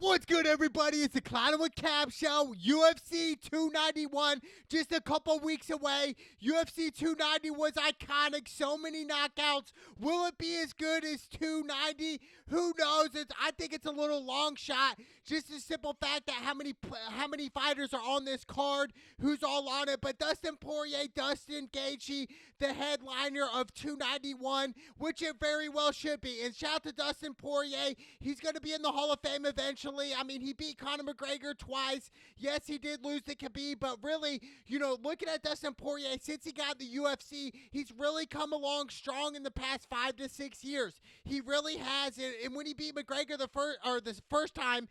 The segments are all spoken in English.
What's good, everybody? It's the Clown with Cab Show. UFC 291, just a couple weeks away. UFC 290 was iconic. So many knockouts. Will it be as good as 290? Who knows? I think it's a little long shot. Just a simple fact that how many fighters are on this card, who's all on it. But Dustin Poirier, Dustin Gaethje, the headliner of 291, which it very well should be. And shout out to Dustin Poirier. He's going to be in the Hall of Fame eventually. I mean, he beat Conor McGregor twice. Yes, he did lose to Khabib, but really, looking at Dustin Poirier, since he got the UFC, he's really come along strong in the past 5 to 6 years. He really has. And when he beat McGregor the first time,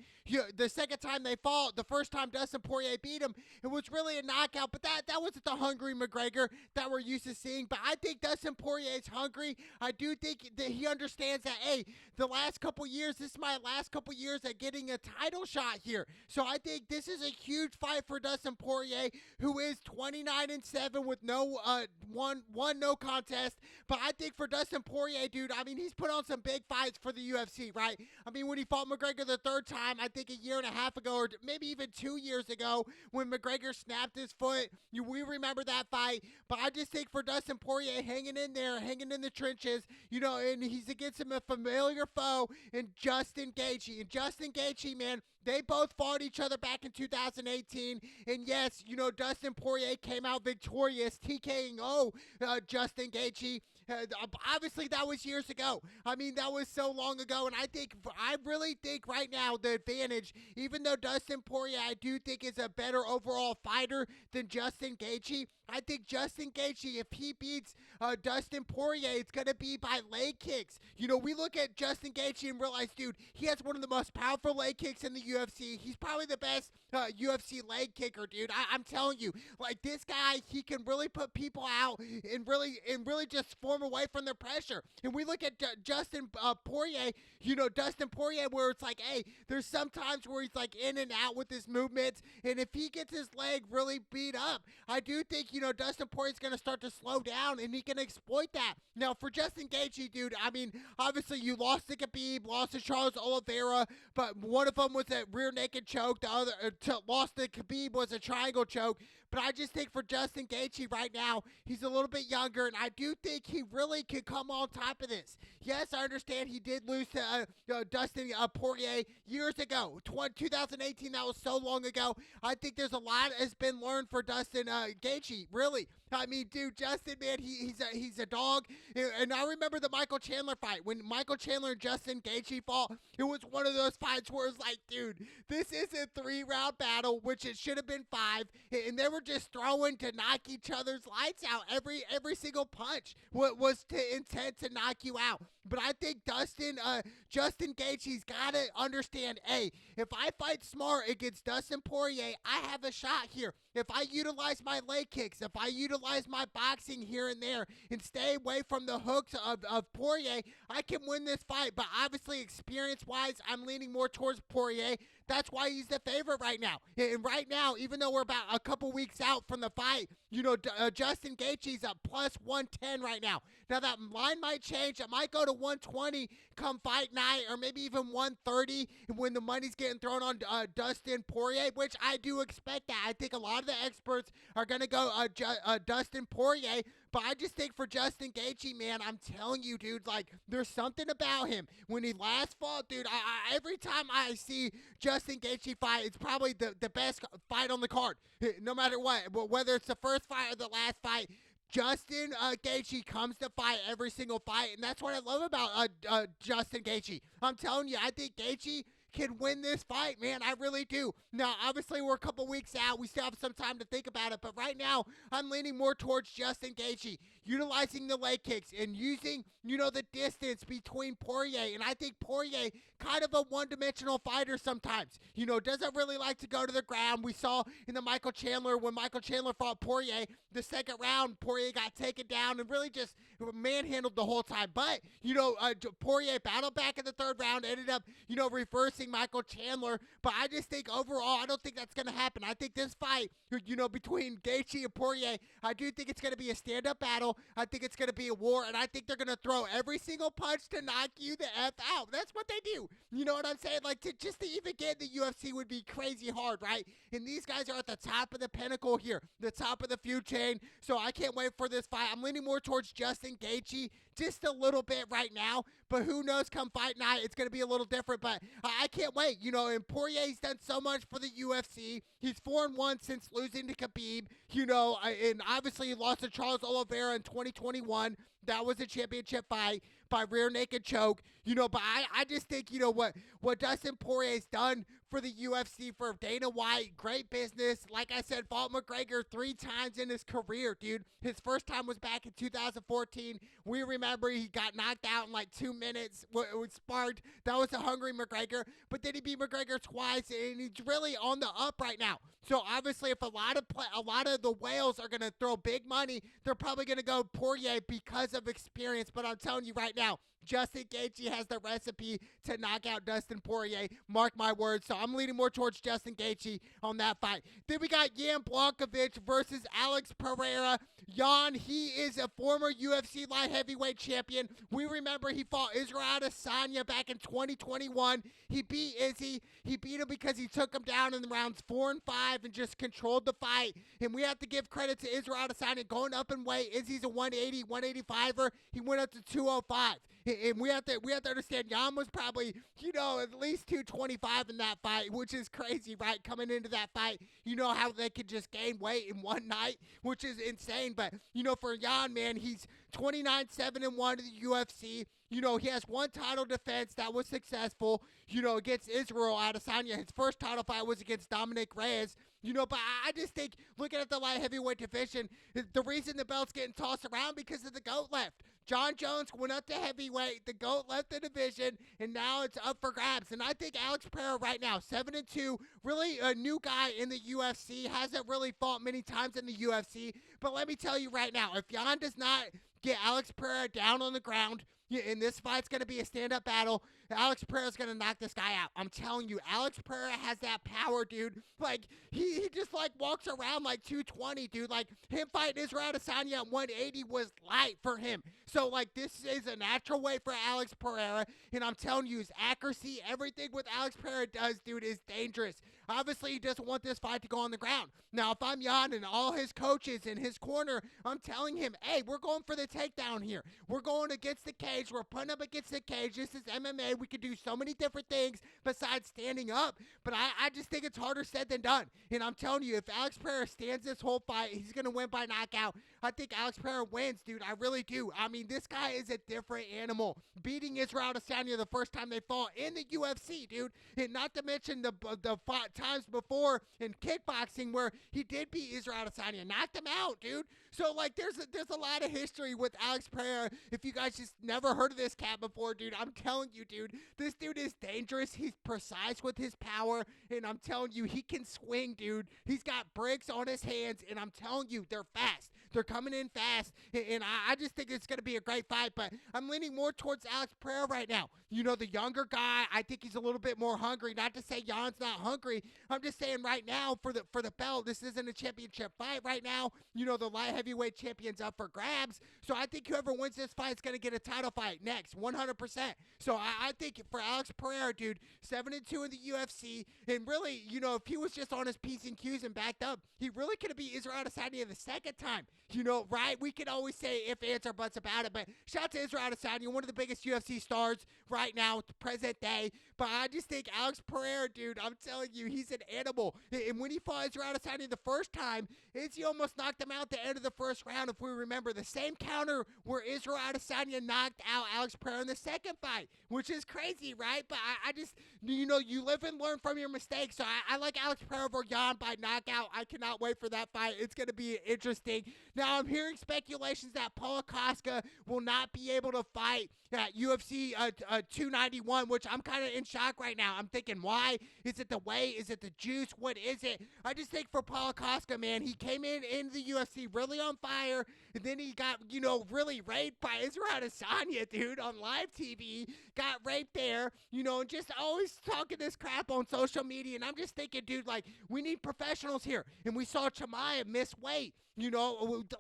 the second time they fought, the first time Dustin Poirier beat him, it was really a knockout. But that wasn't the hungry McGregor that we're used to seeing. But I think Dustin Poirier is hungry. I do think that he understands that, hey, the last couple years, this is my last couple years at getting a title shot here. So I think this is a huge fight for Dustin Poirier, who is 29-7 with no one no contest. But I think for Dustin Poirier, dude, I mean, he's put on some big fights for the UFC, right? I mean, when he fought McGregor the third time, I think a year and a half ago, or maybe even 2 years ago, when McGregor snapped his foot, we remember that fight. But I just think for Dustin Poirier, hanging in there, hanging in the trenches, and he's against a familiar foe in Justin Gaethje. And Justin Gaethje, man, they both fought each other back in 2018. And yes, Dustin Poirier came out victorious, TKing Justin Gaethje. Obviously, that was years ago. I mean, that was so long ago. And I really think right now the advantage, even though Dustin Poirier, I do think is a better overall fighter than Justin Gaethje. I think Justin Gaethje, if he beats Dustin Poirier, it's going to be by leg kicks. We look at Justin Gaethje and realize, dude, he has one of the most powerful leg kicks in the UFC. He's probably the best UFC leg kicker, dude. I'm telling you, like, this guy, he can really put people out and really just form away from their pressure. And we look at Dustin Poirier, Dustin Poirier, where it's like, hey, there's some times where he's like in and out with his movements, and if he gets his leg really beat up, I do think, Dustin Poirier's going to start to slow down, and he can exploit that. Now, for Justin Gaethje, dude, I mean, obviously you lost to Khabib, lost to Charles Oliveira, but one of them was a rear naked choke. The other lost to Khabib was a triangle choke. But I just think for Justin Gaethje right now, he's a little bit younger, and I do think he really could come on top of this. Yes, I understand he did lose to Dustin Poirier years ago. 2018, that was so long ago. I think there's a lot has been learned for Dustin Gaethje, really. I mean, dude, Justin, man, he's a dog. And I remember the Michael Chandler fight. When Michael Chandler and Justin Gaethje fought, it was one of those fights where it's like, dude, this is a 3-round battle, which it should have been 5. And they were just throwing to knock each other's lights out. Every single punch was to intent to knock you out. But I think Justin Gaethje's got to understand, hey, if I fight smart against Dustin Poirier, I have a shot here. If I utilize my leg kicks, if I utilize my boxing here and there and stay away from the hooks of Poirier, I can win this fight. But obviously, experience-wise, I'm leaning more towards Poirier. That's why he's the favorite right now. And right now, even though we're about a couple weeks out from the fight, Justin Gaethje's at plus 110 right now. Now, that line might change. It might go to 120 come fight night, or maybe even 130 when the money's getting thrown on Dustin Poirier, which I do expect that. I think a lot of the experts are going to go Dustin Poirier, but I just think for Justin Gaethje, man, I'm telling you, dude, like, there's something about him. When he last fought, dude, every time I see Justin Gaethje fight, it's probably the best fight on the card, no matter what, whether it's the first fight or the last fight. Justin Gaethje comes to fight every single fight, and that's what I love about Justin Gaethje. I'm telling you, I think Gaethje can win this fight, man. I really do. Now, obviously, we're a couple weeks out. We still have some time to think about it. But right now, I'm leaning more towards Justin Gaethje, utilizing the leg kicks and using, the distance between Poirier. And I think Poirier, kind of a one-dimensional fighter sometimes. Doesn't really like to go to the ground. We saw in the Michael Chandler, when Michael Chandler fought Poirier, the second round, Poirier got taken down and really just manhandled the whole time. But, Poirier battled back in the third round, ended up, reversing facing Michael Chandler. But I just think overall, I don't think that's going to happen. I think this fight, between Gaethje and Poirier, I do think it's going to be a stand-up battle. I think it's going to be a war, and I think they're going to throw every single punch to knock you the F out. That's what they do. You know what I'm saying? Like, just to even get in the UFC would be crazy hard, right? And these guys are at the top of the pinnacle here, the top of the food chain. So I can't wait for this fight. I'm leaning more towards Justin Gaethje just a little bit right now, but who knows, come fight night, it's going to be a little different, but I can't wait. And Poirier's done so much for the UFC. He's 4-1 since losing to Khabib, and obviously he lost to Charles Oliveira in 2021. That was a championship fight by rear naked choke, but I just think, what Dustin Poirier's done for the UFC, for Dana White, great business. Like I said, fought McGregor 3 times in his career, dude. His first time was back in 2014. We remember he got knocked out in like 2 minutes. It was sparked. That was a hungry McGregor, but then he beat McGregor twice, and he's really on the up right now. So obviously, if a lot of the whales are gonna throw big money, they're probably gonna go Poirier because of experience. But I'm telling you right now, Justin Gaethje has the recipe to knock out Dustin Poirier. Mark my words. So I'm leaning more towards Justin Gaethje on that fight. Then we got Jan Blachowicz versus Alex Pereira. Jan, he is a former UFC light heavyweight champion. We remember he fought Israel Adesanya back in 2021. He beat Izzy. He beat him because he took him down in the rounds 4 and 5 and just controlled the fight. And we have to give credit to Israel Adesanya going up in weight. Izzy's a 180, 185er. He went up to 205. And we have to understand Jan was probably, at least 225 in that fight, which is crazy, right? Coming into that fight, how they could just gain weight in one night, which is insane. But, for Jan, man, he's 29-7-1 in the UFC. He has one title defense that was successful, against Israel Adesanya. His first title fight was against Dominic Reyes. But I just think, looking at the light heavyweight division, the reason the belt's getting tossed around because of the GOAT left. John Jones went up to heavyweight, the GOAT left the division, and now it's up for grabs. And I think Alex Pereira right now, 7-2, really a new guy in the UFC, hasn't really fought many times in the UFC. But let me tell you right now, if Jan does not get Alex Pereira down on the ground, and this fight's going to be a stand-up battle, Alex Pereira's going to knock this guy out. I'm telling you, Alex Pereira has that power, dude. Like, he just, walks around like 220, dude. Like, him fighting Israel Adesanya at 180 was light for him. So, this is a natural way for Alex Pereira. And I'm telling you, his accuracy, everything with Alex Pereira does, dude, is dangerous. Obviously, he doesn't want this fight to go on the ground. Now, if I'm Jan and all his coaches in his corner, I'm telling him, hey, we're going for the takedown here. We're going against the cage. We're putting up against the cage. This is MMA. We could do so many different things besides standing up. But I just think it's harder said than done. And I'm telling you, if Alex Pereira stands this whole fight, he's going to win by knockout. I think Alex Pereira wins, dude. I really do. I mean, this guy is a different animal. Beating Israel Adesanya the first time they fought in the UFC, dude. And not to mention the times before in kickboxing where he did beat Israel Adesanya, knocked him out, dude. So, there's a lot of history with Alex Pereira. If you guys just never heard of this cat before, dude, I'm telling you, dude, this dude is dangerous. He's precise with his power, and I'm telling you, he can swing, dude. He's got bricks on his hands, and I'm telling you, they're fast. They're coming in fast, and I just think it's going to be a great fight, but I'm leaning more towards Alex Pereira right now. The younger guy, I think he's a little bit more hungry. Not to say Jan's not hungry. I'm just saying right now for the belt, this isn't a championship fight right now. The light heavyweight champion's up for grabs. So I think whoever wins this fight is going to get a title fight next, 100%. So I think for Alex Pereira, dude, 7-2 in the UFC, and really, if he was just on his P's and Q's and backed up, he really could have beat Israel Adesanya the second time. Right? We can always say if, ands, or buts about it, but shout out to Israel Adesanya, one of the biggest UFC stars right now, present day. But I just think Alex Pereira, dude, I'm telling you, he's an animal. And when he fought Israel Adesanya the first time, Izzy almost knocked him out at the end of the first round, if we remember. The same counter where Israel Adesanya knocked out Alex Pereira in the second fight, which is crazy, right? But I just, you live and learn from your mistakes. So I like Alex Pereira over Jan by knockout. I cannot wait for that fight. It's going to be interesting. Now, I'm hearing speculations that Paulo Costa will not be able to fight at UFC 291, which I'm kind of in shock right now. I'm thinking, why? Is it the weight? Is it the juice? What is it? I just think for Paulo Costa, man, he came in the UFC really really on fire. And then he got, really raped by Israel Adesanya, dude, on live TV. Got raped there, and just always talking this crap on social media. And I'm just thinking, dude, like, we need professionals here. And we saw Chimaev miss weight.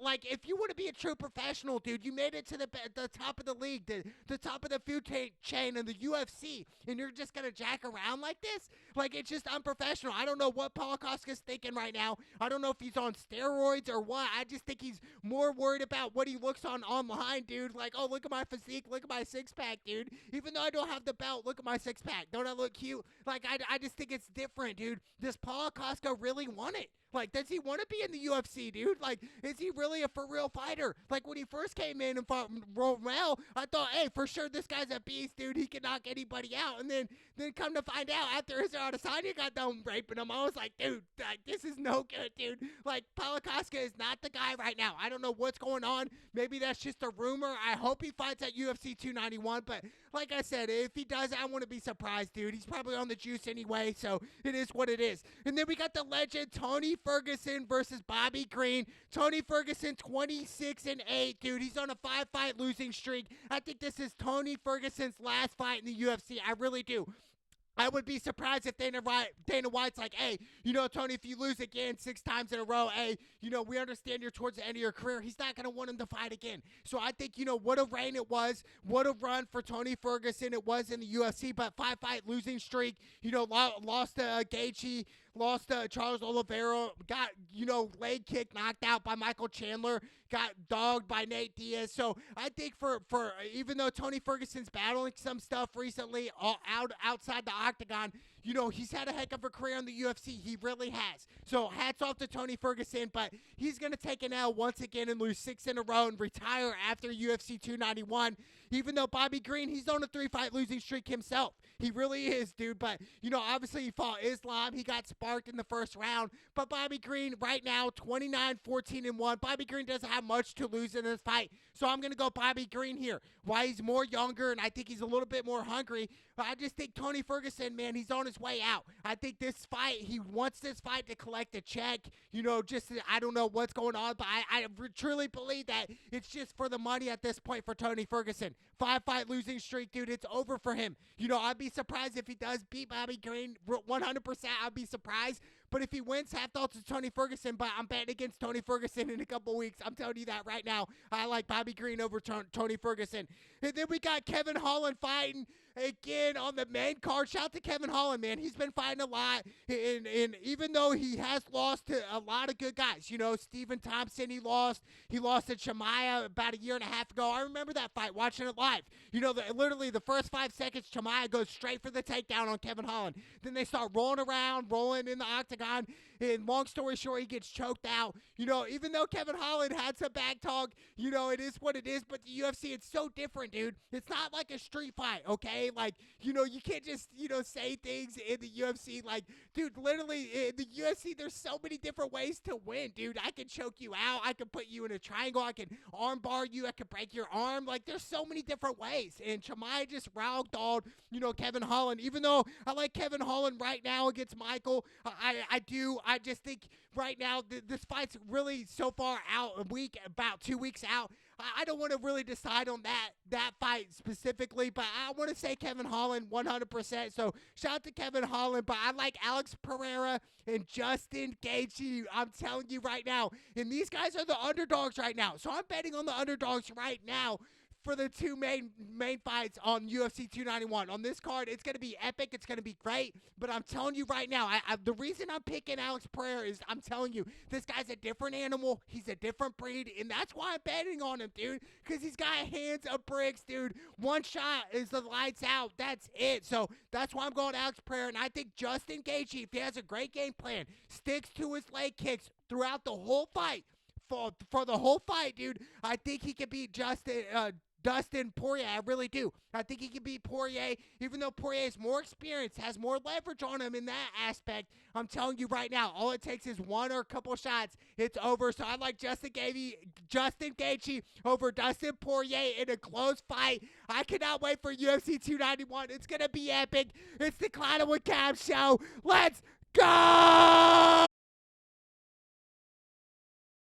Like, if you want to be a true professional, dude, you made it to the top of the league, the top of the food chain in the UFC, and you're just going to jack around like this? Like, it's just unprofessional. I don't know what Paulo Costa's thinking right now. I don't know if he's on steroids or what. I just think he's more worried about what he looks on online, dude. Like, oh, look at my physique. Look at my six-pack, dude. Even though I don't have the belt, look at my six-pack. Don't I look cute? Like, I just think it's different, dude. Does Paulo Costa really want it? Like, does he want to be in the UFC, dude? Like, is he really a for-real fighter? Like, when he first came in and fought Romel, I thought, hey, for sure this guy's a beast, dude. He can knock anybody out. And then come to find out, after Israel Adesanya got done raping him, I was like, dude, like, this is no good, dude. Like, Paulo Costa is not the guy right now. I don't know what's going on. Maybe that's just a rumor. I hope he fights at UFC 291. But like I said, if he does, I wouldn't be surprised, dude. He's probably on the juice anyway, so it is what it is. And then we got the legend Tony Ferguson versus Bobby Green. Tony Ferguson 26-8, dude. He's on a 5-fight losing streak. I think this is Tony Ferguson's last fight in the UFC. I really do. I would be surprised if Dana White's like, hey, Tony, if you lose again 6 times in a row, hey, we understand you're towards the end of your career. He's not going to want him to fight again. So I think, what a reign it was, what a run for Tony Ferguson it was in the UFC, but 5-fight losing streak, lost to Gaethje, lost to Charles Oliveira, got, leg kick knocked out by Michael Chandler, got dogged by Nate Diaz. So I think for even though Tony Ferguson's battling some stuff recently outside the octagon, he's had a heck of a career in the UFC. He really has. So hats off to Tony Ferguson, but he's going to take an L once again and lose 6 in a row and retire after UFC 291. Even though Bobby Green, he's on a 3-fight losing streak himself. He really is, dude. But, obviously he fought Islam. He got sparked in the first round. But Bobby Green right now, 29-14-1. Bobby Green doesn't have much to lose in this fight. So I'm going to go Bobby Green here. Why? He's more younger, and I think he's a little bit more hungry. But I just think Tony Ferguson, man, he's on his way out. I think this fight, he wants this fight to collect a check. I don't know what's going on, but I truly believe that it's just for the money at this point for Tony Ferguson. 5-fight losing streak, dude, it's over for him. I'd be surprised if he does beat Bobby Green 100%. I'd be surprised. But if he wins, half thoughts to Tony Ferguson, but I'm betting against Tony Ferguson in a couple weeks. I'm telling you that right now. I like Bobby Green over Tony Ferguson. And then we got Kevin Holland fighting again on the main card. Shout out to Kevin Holland, man. He's been fighting a lot. And even though he has lost to a lot of good guys, Stephen Thompson, he lost. He lost to Chimaev about a year and a half ago. I remember that fight, watching it live. Literally the first 5 seconds, Chimaev goes straight for the takedown on Kevin Holland. Then they start rolling in the octagon. And long story short, he gets choked out. Even though Kevin Holland had some back talk, it is what it is. But the UFC, it's so different, dude. It's not like a street fight, okay? Like, you can't just, say things in the UFC. Like, dude, literally, in the UFC, there's so many different ways to win, dude. I can choke you out. I can put you in a triangle. I can arm bar you. I can break your arm. Like, there's so many different ways. And Chimaev just ragdolled, Kevin Holland. Even though I like Kevin Holland right now against Michael, I do. I just think right now this fight's really so far out, about 2 weeks out. I don't want to really decide on that fight specifically, but I want to say Kevin Holland 100%. So shout out to Kevin Holland, but I like Alex Pereira and Justin Gaethje. I'm telling you right now, and these guys are the underdogs right now. So I'm betting on the underdogs right now for the 2 main fights on UFC 291. On this card, it's going to be epic. It's going to be great. But I'm telling you right now, the reason I'm picking Alex Pereira is I'm telling you, this guy's a different animal. He's a different breed. And that's why I'm betting on him, dude. Because he's got hands of bricks, dude. One shot is the lights out. That's it. So that's why I'm going Alex Pereira. And I think Justin Gaethje, if he has a great game plan, sticks to his leg kicks throughout the whole fight, for the whole fight, dude, I think he can beat Dustin Poirier. I really do. I think he can beat Poirier, even though Poirier is more experienced, has more leverage on him in that aspect. I'm telling you right now, all it takes is one or a couple shots. It's over. So I like Justin Gaethje over Dustin Poirier in a close fight. I cannot wait for UFC 291. It's going to be epic. It's the Clouded with Cab show. Let's go!